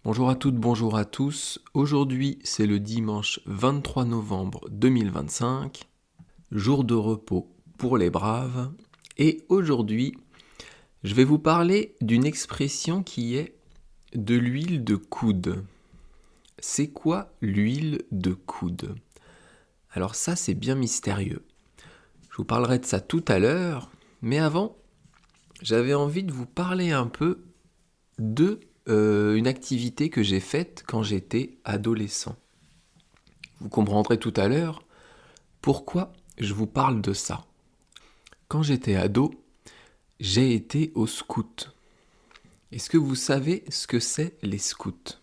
Bonjour à toutes, bonjour à tous. Aujourd'hui, c'est le dimanche 23 novembre 2025, jour de repos pour les braves. Et aujourd'hui, je vais vous parler d'une expression qui est de l'huile de coude. C'est quoi l'huile de coude? Alors ça, c'est bien mystérieux. Je vous parlerai de ça tout à l'heure, mais avant, j'avais envie de vous parler un peu de une activité que j'ai faite quand j'étais adolescent. Vous comprendrez tout à l'heure pourquoi je vous parle de ça. Quand j'étais ado, j'ai été au scout. Est-ce que vous savez ce que c'est les scouts?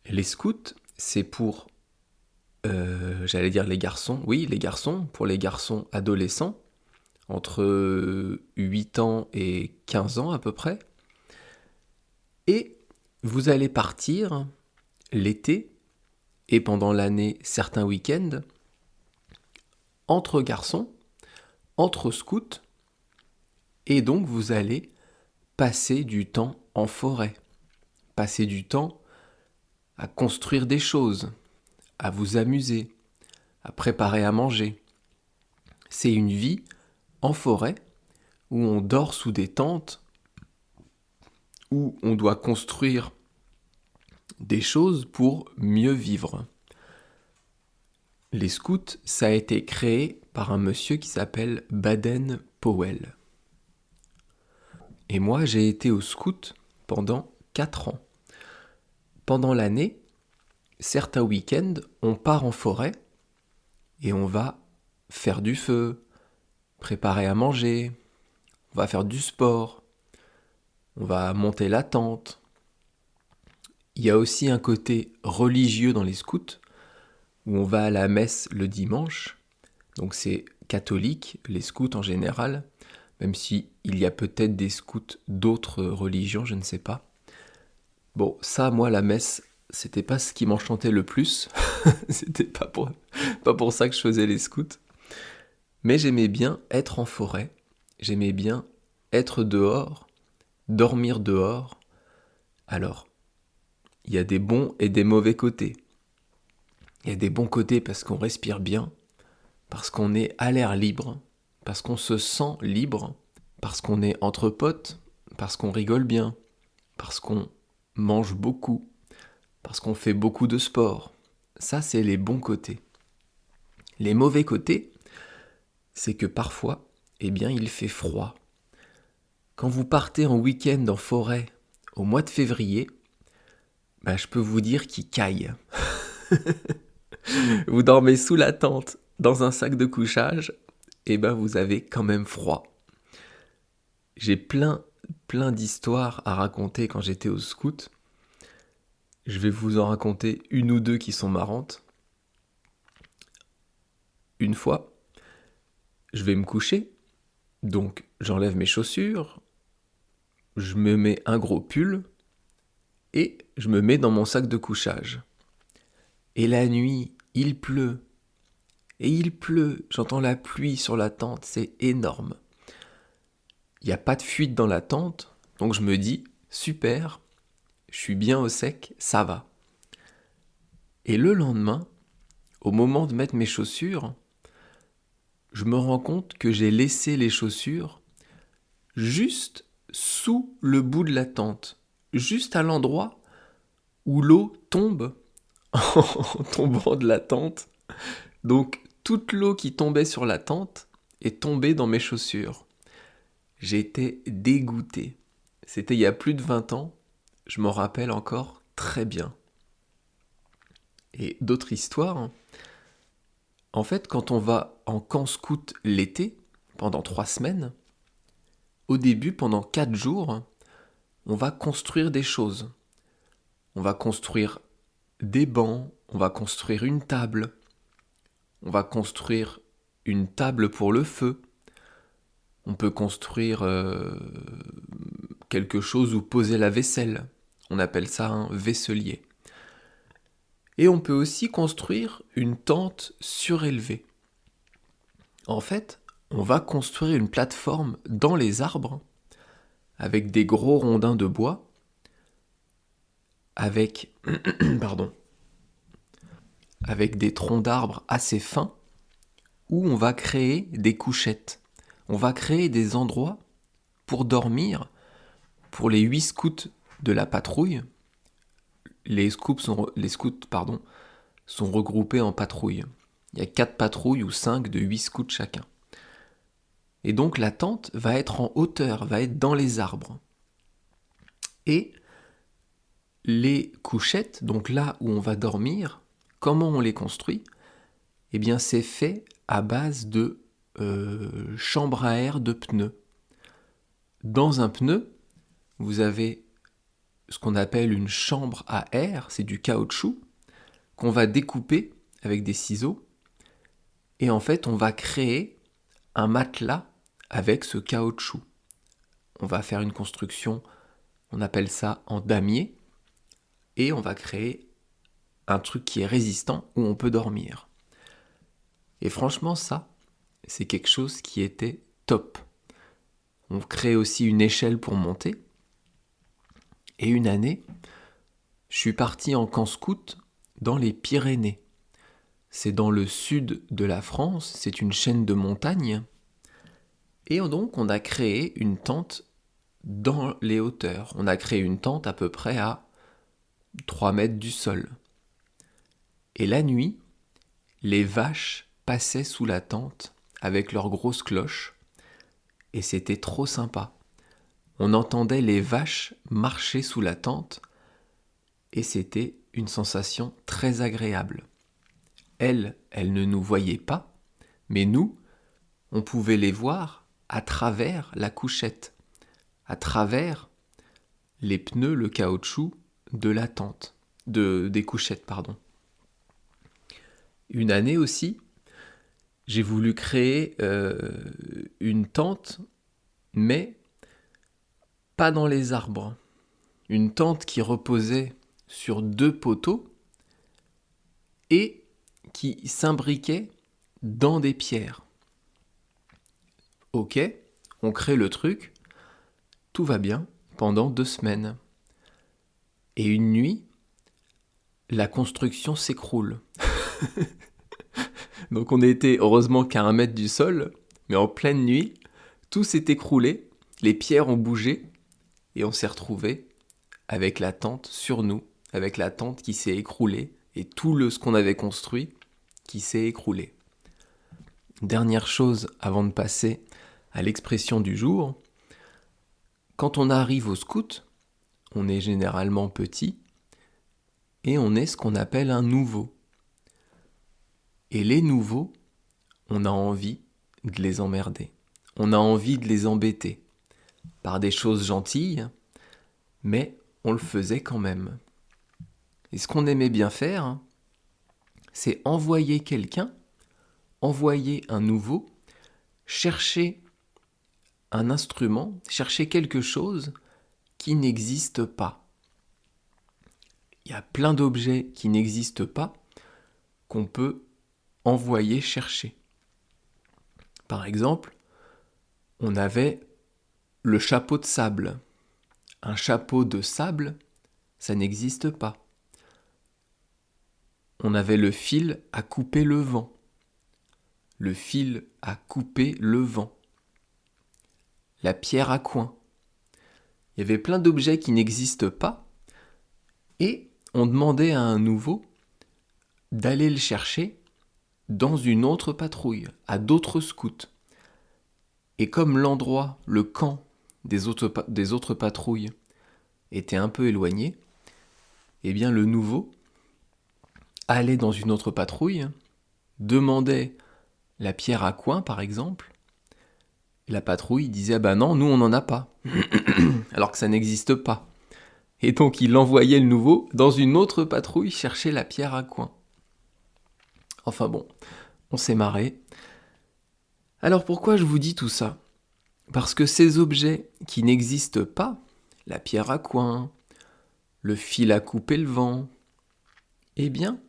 Les scouts, c'est pour, j'allais dire les garçons, oui, les garçons, pour les garçons adolescents, entre 8 ans et 15 ans à peu près. Et vous allez partir l'été et pendant l'année certains week-ends entre garçons, entre scouts, et donc vous allez passer du temps en forêt, passer du temps à construire des choses, à vous amuser, à préparer à manger. C'est une vie en forêt où on dort sous des tentes, où on doit construire des choses pour mieux vivre. Les scouts, ça a été créé par un monsieur qui s'appelle Baden-Powell. Et moi, j'ai été au scout pendant 4 ans. Pendant l'année, certains week-ends, on part en forêt et on va faire du feu, préparer à manger, on va faire du sport, on va monter la tente. Il y a aussi un côté religieux dans les scouts, où on va à la messe le dimanche. Donc c'est catholique, les scouts en général, même si il y a peut-être des scouts d'autres religions, je ne sais pas. Bon, ça, moi, la messe, c'était pas ce qui m'enchantait le plus. C'était pas pour ça que je faisais les scouts. Mais j'aimais bien être en forêt. J'aimais bien être dehors, dormir dehors. Alors, il y a des bons et des mauvais côtés. Il y a des bons côtés parce qu'on respire bien, parce qu'on est à l'air libre, parce qu'on se sent libre, parce qu'on est entre potes, parce qu'on rigole bien, parce qu'on mange beaucoup, parce qu'on fait beaucoup de sport. Ça, c'est les bons côtés. Les mauvais côtés, c'est que parfois, eh bien, il fait froid. Quand vous partez en week-end en forêt au mois de février, je peux vous dire qu'il caille. Vous dormez sous la tente, dans un sac de couchage, et vous avez quand même froid. J'ai plein d'histoires à raconter quand j'étais au scout. Je vais vous en raconter une ou deux qui sont marrantes. Une fois, je vais me coucher, donc j'enlève mes chaussures, je me mets un gros pull et je me mets dans mon sac de couchage. Et la nuit, il pleut. Et il pleut, j'entends la pluie sur la tente, c'est énorme. Il n'y a pas de fuite dans la tente, donc je me dis, super, je suis bien au sec, ça va. Et le lendemain, au moment de mettre mes chaussures, je me rends compte que j'ai laissé les chaussures juste sous le bout de la tente, juste à l'endroit où l'eau tombe en tombant de la tente. Donc toute l'eau qui tombait sur la tente est tombée dans mes chaussures. J'étais dégoûté. C'était il y a plus de 20 ans, je m'en rappelle encore très bien. Et d'autres histoires. En fait, quand on va en camp scout l'été, pendant 3 semaines, au début, pendant 4 jours, on va construire des choses. On va construire des bancs, on va construire une table, on va construire une table pour le feu, on peut construire quelque chose où poser la vaisselle. On appelle ça un vaisselier. Et on peut aussi construire une tente surélevée. En fait, on va construire une plateforme dans les arbres avec des gros rondins de bois. avec, pardon, avec des troncs d'arbres assez fins où on va créer des couchettes. On va créer des endroits pour dormir pour les 8 scouts de la patrouille. Les scouts sont regroupés en patrouilles. Il y a 4 patrouilles ou 5 de 8 scouts chacun. Et donc la tente va être en hauteur, va être dans les arbres. Et les couchettes, donc là où on va dormir, comment on les construit ? Eh bien c'est fait à base de chambre à air de pneus. Dans un pneu, vous avez ce qu'on appelle une chambre à air, c'est du caoutchouc, qu'on va découper avec des ciseaux, et en fait on va créer un matelas avec ce caoutchouc. On va faire une construction, on appelle ça en damier, et on va créer un truc qui est résistant où on peut dormir. Et franchement ça, c'est quelque chose qui était top. On crée aussi une échelle pour monter. Et une année, je suis parti en camp scout dans les Pyrénées. C'est dans le sud de la France, c'est une chaîne de montagnes. Et donc on a créé une tente dans les hauteurs. On a créé une tente à peu près à 3 mètres du sol. Et la nuit, les vaches passaient sous la tente avec leurs grosses cloches. Et c'était trop sympa. On entendait les vaches marcher sous la tente et c'était une sensation très agréable. Elles ne nous voyaient pas, mais nous, on pouvait les voir à travers la couchette, à travers les pneus, le caoutchouc de la tente, des couchettes, pardon. Une année aussi, j'ai voulu créer une tente, mais pas dans les arbres. Une tente qui reposait sur 2 poteaux et qui s'imbriquait dans des pierres. Ok, on crée le truc, tout va bien pendant 2 semaines. Et une nuit, la construction s'écroule. Donc on était heureusement qu'à 1 mètre du sol, mais en pleine nuit, tout s'est écroulé, les pierres ont bougé, et on s'est retrouvé avec la tente sur nous, avec la tente qui s'est écroulée, et tout ce qu'on avait construit qui s'est écroulé. Dernière chose avant de passer à l'expression du jour, quand on arrive au scout, on est généralement petit, et on est ce qu'on appelle un nouveau. Et les nouveaux, on a envie de les emmerder. On a envie de les embêter. Par des choses gentilles, mais on le faisait quand même. Et ce qu'on aimait bien faire, c'est envoyer quelqu'un, envoyer un nouveau, chercher un instrument, chercher quelque chose qui n'existe pas. Il y a plein d'objets qui n'existent pas qu'on peut envoyer chercher. Par exemple, on avait le chapeau de sable. Un chapeau de sable, ça n'existe pas. On avait le fil à couper le vent. Le fil à couper le vent. La pierre à coin. Il y avait plein d'objets qui n'existent pas et on demandait à un nouveau d'aller le chercher dans une autre patrouille, à d'autres scouts. Et comme l'endroit, le camp des autres patrouilles était un peu éloigné, eh bien le nouveau allait dans une autre patrouille, demandait la pierre à coin par exemple, et la patrouille disait ah ben non, nous on n'en a pas, alors que ça n'existe pas. Et donc il envoyait le nouveau dans une autre patrouille chercher la pierre à coin. Enfin bon, on s'est marré. Alors pourquoi je vous dis tout ça ? Parce que ces objets qui n'existent pas, la pierre à coin, le fil à couper le vent, eh bien,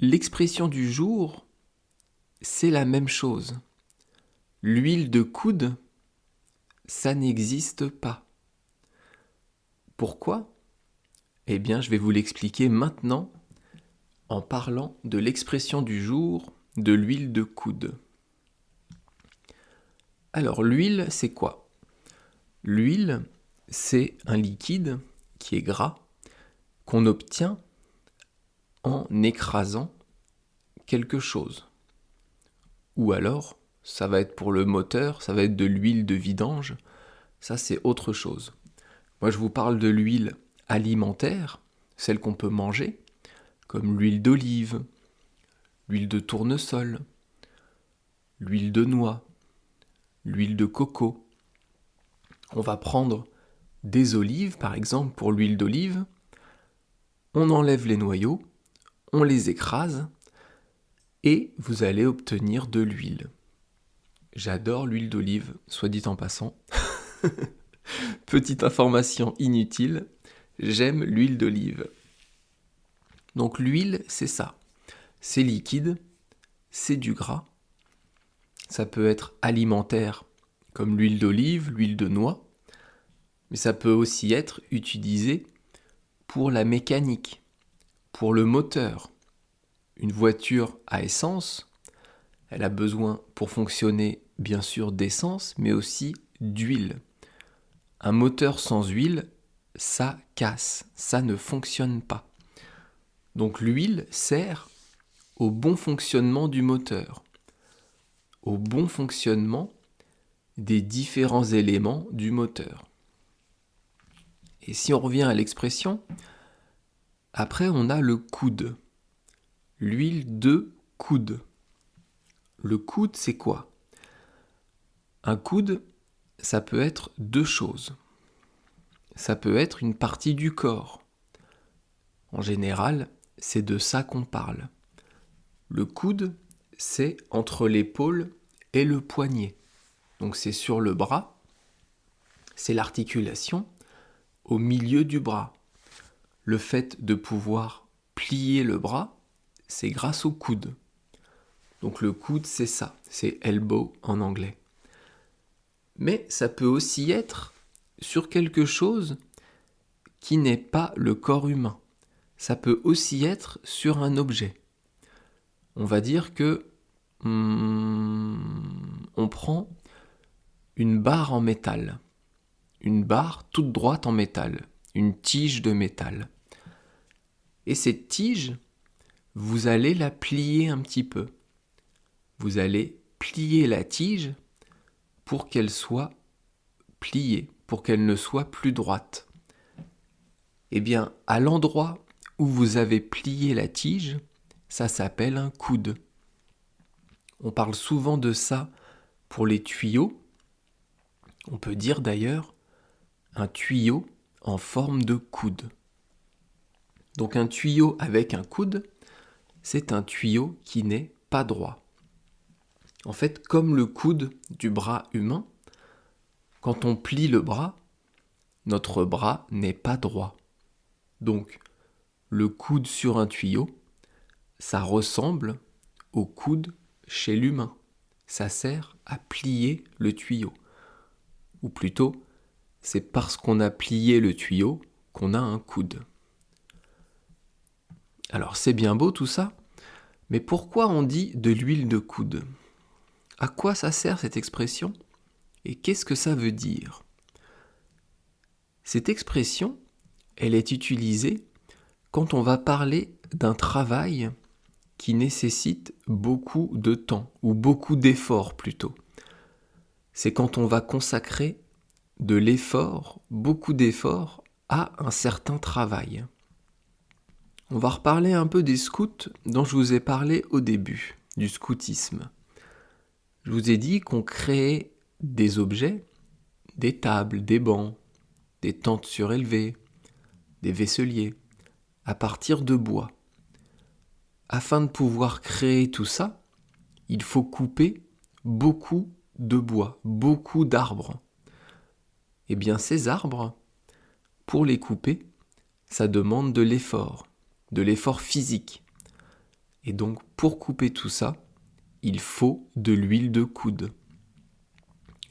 l'expression du jour, c'est la même chose. L'huile de coude, ça n'existe pas. Pourquoi ? Eh bien, je vais vous l'expliquer maintenant en parlant de l'expression du jour de l'huile de coude. Alors, l'huile, c'est quoi? L'huile, c'est un liquide qui est gras qu'on obtient en écrasant quelque chose. Ou alors, ça va être pour le moteur, ça va être de l'huile de vidange, ça c'est autre chose. Moi je vous parle de l'huile alimentaire, celle qu'on peut manger, comme l'huile d'olive, l'huile de tournesol, l'huile de noix, l'huile de coco. On va prendre des olives par exemple pour l'huile d'olive, on enlève les noyaux, on les écrase et vous allez obtenir de l'huile. J'adore l'huile d'olive, soit dit en passant. Petite information inutile, j'aime l'huile d'olive. Donc l'huile, c'est ça. C'est liquide, c'est du gras. Ça peut être alimentaire, comme l'huile d'olive, l'huile de noix. Mais ça peut aussi être utilisé pour la mécanique, pour le moteur. Une voiture à essence, elle a besoin pour fonctionner bien sûr d'essence, mais aussi d'huile. Un moteur sans huile, ça casse, ça ne fonctionne pas. Donc l'huile sert au bon fonctionnement du moteur, au bon fonctionnement des différents éléments du moteur. Et si on revient à l'expression, après on a le coude, l'huile de coude. Le coude, c'est quoi? Un coude, ça peut être deux choses. Ça peut être une partie du corps. En général, c'est de ça qu'on parle. Le coude, c'est entre l'épaule et le poignet. Donc c'est sur le bras, c'est l'articulation au milieu du bras. Le fait de pouvoir plier le bras, c'est grâce au coude. Donc le coude, c'est ça, c'est elbow en anglais. Mais ça peut aussi être sur quelque chose qui n'est pas le corps humain. Ça peut aussi être sur un objet. On va dire que on prend une barre en métal, une barre toute droite en métal, une tige de métal. Et cette tige, vous allez la plier un petit peu. Vous allez plier la tige pour qu'elle soit pliée, pour qu'elle ne soit plus droite. Eh bien, à l'endroit où vous avez plié la tige, ça s'appelle un coude. On parle souvent de ça pour les tuyaux. On peut dire d'ailleurs un tuyau en forme de coude. Donc un tuyau avec un coude, c'est un tuyau qui n'est pas droit. En fait, comme le coude du bras humain, quand on plie le bras, notre bras n'est pas droit. Donc, le coude sur un tuyau, ça ressemble au coude chez l'humain. Ça sert à plier le tuyau. Ou plutôt, c'est parce qu'on a plié le tuyau qu'on a un coude. Alors c'est bien beau tout ça, mais pourquoi on dit de l'huile de coude? À quoi ça sert cette expression? Et qu'est-ce que ça veut dire? Cette expression, elle est utilisée quand on va parler d'un travail qui nécessite beaucoup de temps, ou beaucoup d'efforts plutôt. C'est quand on va consacrer de l'effort, beaucoup d'efforts, à un certain travail. On va reparler un peu des scouts dont je vous ai parlé au début, du scoutisme. Je vous ai dit qu'on créait des objets, des tables, des bancs, des tentes surélevées, des vaisseliers, à partir de bois. Afin de pouvoir créer tout ça, il faut couper beaucoup de bois, beaucoup d'arbres. Eh bien ces arbres, pour les couper, ça demande de l'effort physique. Et donc pour couper tout ça, il faut de l'huile de coude.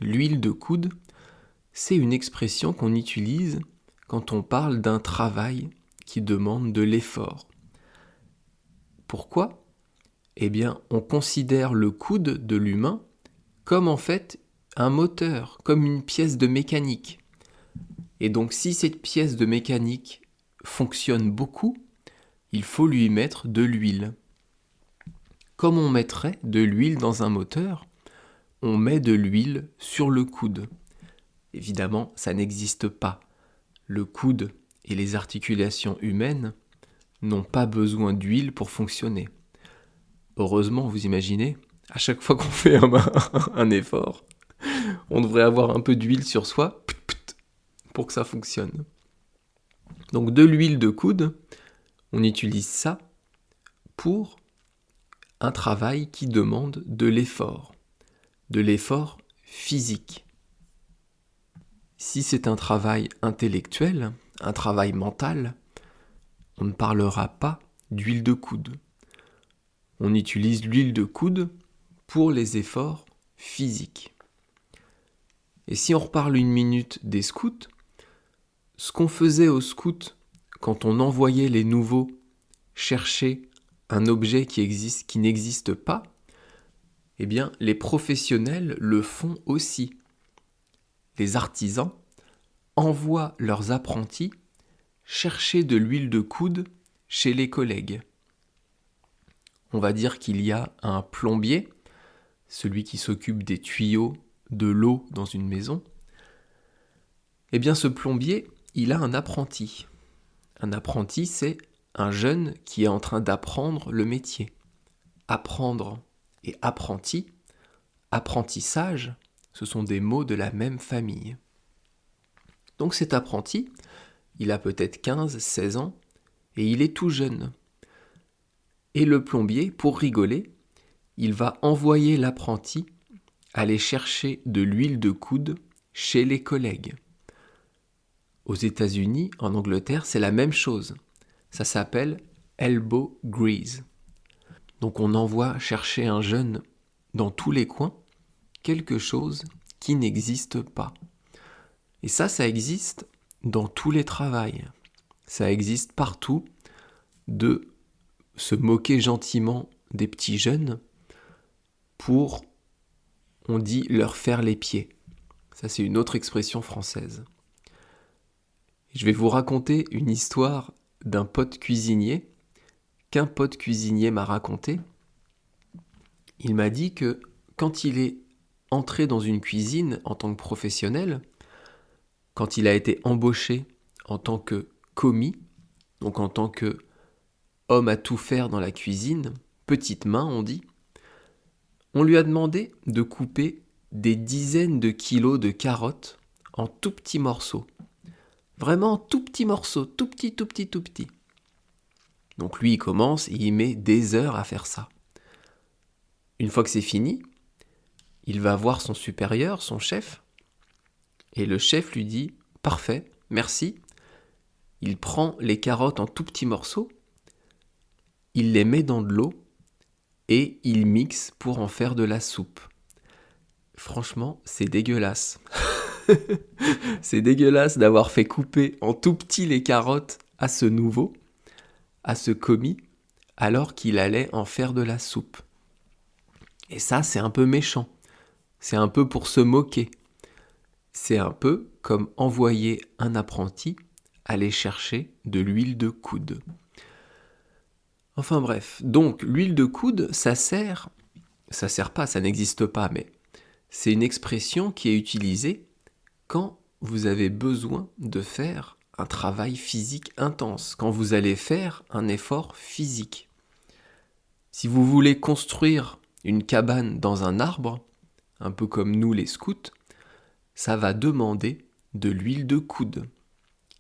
L'huile de coude, c'est une expression qu'on utilise quand on parle d'un travail qui demande de l'effort. Pourquoi ? Eh bien, on considère le coude de l'humain comme en fait un moteur, comme une pièce de mécanique. Et donc si cette pièce de mécanique fonctionne beaucoup, il faut lui mettre de l'huile. Comme on mettrait de l'huile dans un moteur, on met de l'huile sur le coude. Évidemment, ça n'existe pas. Le coude et les articulations humaines n'ont pas besoin d'huile pour fonctionner. Heureusement, vous imaginez, à chaque fois qu'on fait un effort, on devrait avoir un peu d'huile sur soi pour que ça fonctionne. Donc de l'huile de coude, on utilise ça pour un travail qui demande de l'effort physique. Si c'est un travail intellectuel, un travail mental, on ne parlera pas d'huile de coude. On utilise l'huile de coude pour les efforts physiques. Et si on reparle une minute des scouts, ce qu'on faisait aux scouts quand on envoyait les nouveaux chercher un objet qui n'existe pas, eh bien, les professionnels le font aussi. Les artisans envoient leurs apprentis chercher de l'huile de coude chez les collègues. On va dire qu'il y a un plombier, celui qui s'occupe des tuyaux, de l'eau dans une maison. Eh bien, ce plombier, il a un apprenti. Un apprenti, c'est un jeune qui est en train d'apprendre le métier. Apprendre et apprenti, apprentissage, ce sont des mots de la même famille. Donc cet apprenti, il a peut-être 15-16 ans et il est tout jeune. Et le plombier, pour rigoler, il va envoyer l'apprenti aller chercher de l'huile de coude chez les collègues. Aux États-Unis, en Angleterre, c'est la même chose. Ça s'appelle elbow grease. Donc on envoie chercher un jeune dans tous les coins quelque chose qui n'existe pas. Et ça existe dans tous les travails. Ça existe partout de se moquer gentiment des petits jeunes pour, on dit, leur faire les pieds. Ça, c'est une autre expression française. Je vais vous raconter une histoire d'un pote cuisinier qu'un pote cuisinier m'a raconté. Il m'a dit que quand il est entré dans une cuisine en tant que professionnel, quand il a été embauché en tant que commis, donc en tant que homme à tout faire dans la cuisine, petite main on dit, on lui a demandé de couper des dizaines de kilos de carottes en tout petits morceaux. Vraiment tout petits morceaux, tout petit. Donc lui il commence et il met des heures à faire ça. Une fois que c'est fini, il va voir son supérieur, son chef, et le chef lui dit « Parfait, merci ». Il prend les carottes en tout petits morceaux, il les met dans de l'eau et il mixe pour en faire de la soupe. Franchement, c'est dégueulasse. C'est dégueulasse d'avoir fait couper en tout petit les carottes à ce nouveau, à ce commis, alors qu'il allait en faire de la soupe. Et ça, c'est un peu méchant. C'est un peu pour se moquer. C'est un peu comme envoyer un apprenti aller chercher de l'huile de coude. Enfin bref, donc l'huile de coude, ça sert pas, ça n'existe pas, mais c'est une expression qui est utilisée quand vous avez besoin de faire un travail physique intense, quand vous allez faire un effort physique. Si vous voulez construire une cabane dans un arbre, un peu comme nous les scouts, ça va demander de l'huile de coude.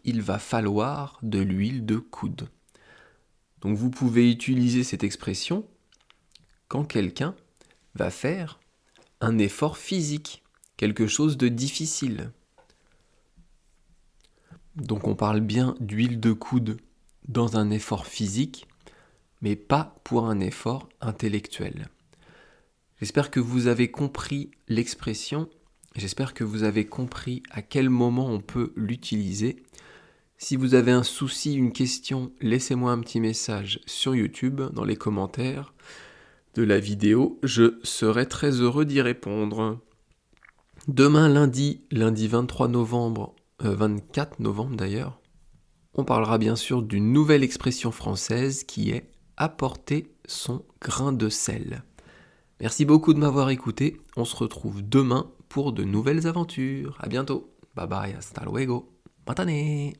Il va falloir de l'huile de coude. Donc vous pouvez utiliser cette expression quand quelqu'un va faire un effort physique, quelque chose de difficile. Donc on parle bien d'huile de coude dans un effort physique, mais pas pour un effort intellectuel. J'espère que vous avez compris l'expression, j'espère que vous avez compris à quel moment on peut l'utiliser. Si vous avez un souci, une question, laissez-moi un petit message sur YouTube dans les commentaires de la vidéo. Je serai très heureux d'y répondre. Demain lundi 23 novembre, 24 novembre d'ailleurs, on parlera bien sûr d'une nouvelle expression française qui est apporter son grain de sel. Merci beaucoup de m'avoir écouté. On se retrouve demain pour de nouvelles aventures. À bientôt. Bye bye, hasta luego. Matane.